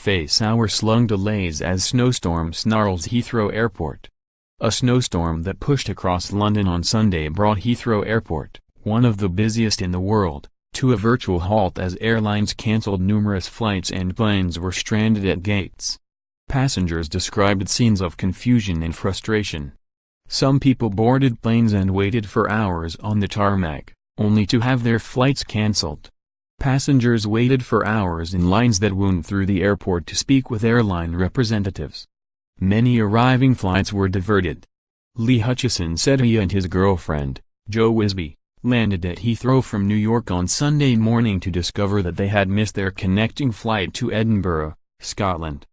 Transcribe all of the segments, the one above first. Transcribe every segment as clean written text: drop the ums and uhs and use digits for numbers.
face hour-long delays as Snowstorm Snarls Heathrow Airport. A snowstorm that pushed across London on Sunday brought Heathrow Airport, one of the busiest in the world, to a virtual halt as airlines cancelled numerous flights and planes were stranded at gates. Passengers described scenes of confusion and frustration. Some people boarded planes and waited for hours on the tarmac, only to have their flights cancelled. Passengers waited for hours in lines that wound through the airport to speak with airline representatives. Many arriving flights were diverted. Lee Hutchison said he and his girlfriend, Jo Wisbey, landed at Heathrow from New York on Sunday morning to discover that they had missed their connecting flight to Edinburgh, Scotland.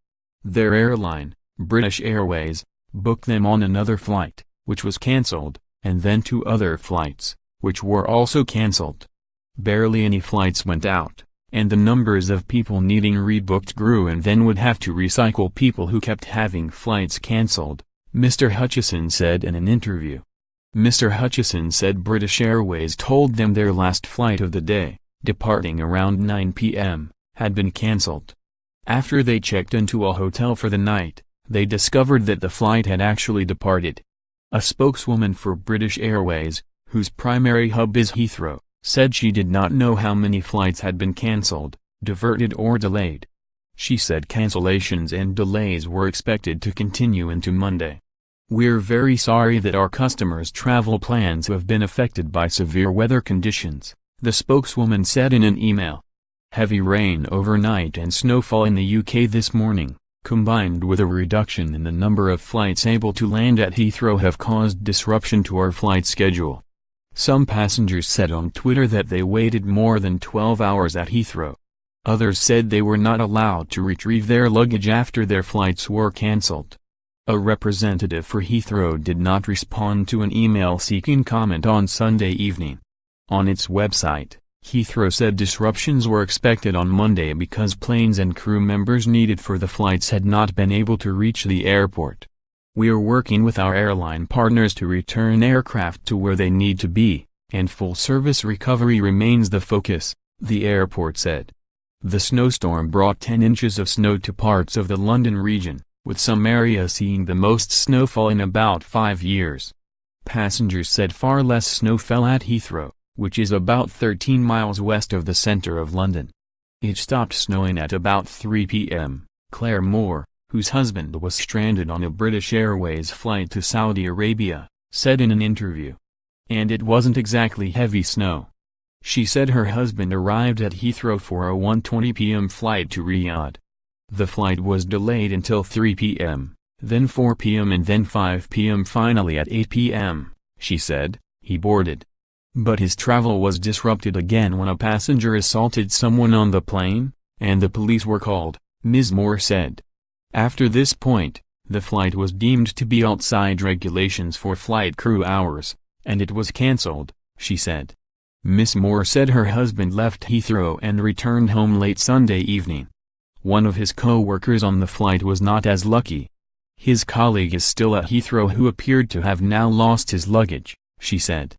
Their airline, British Airways, booked them on another flight, which was cancelled, and then 2 other flights, which were also cancelled. Barely any flights went out, and the numbers of people needing rebooked grew and then would have to recycle people who kept having flights cancelled, Mr. Hutchison said in an interview. Mr. Hutchison said British Airways told them their last flight of the day, departing around 9 p.m., had been cancelled. After they checked into a hotel for the night, they discovered that the flight had actually departed. A spokeswoman for British Airways, whose primary hub is Heathrow, said she did not know how many flights had been cancelled, diverted or delayed. She said cancellations and delays were expected to continue into Monday. "We're very sorry that our customers' travel plans have been affected by severe weather conditions," the spokeswoman said in an email. Heavy rain overnight and snowfall in the UK this morning, combined with a reduction in the number of flights able to land at Heathrow, have caused disruption to our flight schedule. Some passengers said on Twitter that they waited more than 12 hours at Heathrow. Others said they were not allowed to retrieve their luggage after their flights were cancelled. A representative for Heathrow did not respond to an email seeking comment on Sunday evening. On its website, Heathrow said disruptions were expected on Monday because planes and crew members needed for the flights had not been able to reach the airport. "We are working with our airline partners to return aircraft to where they need to be, and full service recovery remains the focus," the airport said. The snowstorm brought 10 inches of snow to parts of the London region, with some areas seeing the most snowfall in about 5 years. Passengers said far less snow fell at Heathrow, which is about 13 miles west of the centre of London. It stopped snowing at about 3 p.m., Claire Moore, whose husband was stranded on a British Airways flight to Saudi Arabia, said in an interview. And it wasn't exactly heavy snow. She said her husband arrived at Heathrow for a 1:20 p.m. flight to Riyadh. The flight was delayed until 3 p.m., then 4 p.m. and then 5 p.m. Finally at 8 p.m., she said, he boarded. But his travel was disrupted again when a passenger assaulted someone on the plane, and the police were called, Ms. Moore said. After this point, the flight was deemed to be outside regulations for flight crew hours, and it was cancelled, she said. Ms. Moore said her husband left Heathrow and returned home late Sunday evening. One of his co-workers on the flight was not as lucky. His colleague is still at Heathrow who appeared to have now lost his luggage, she said.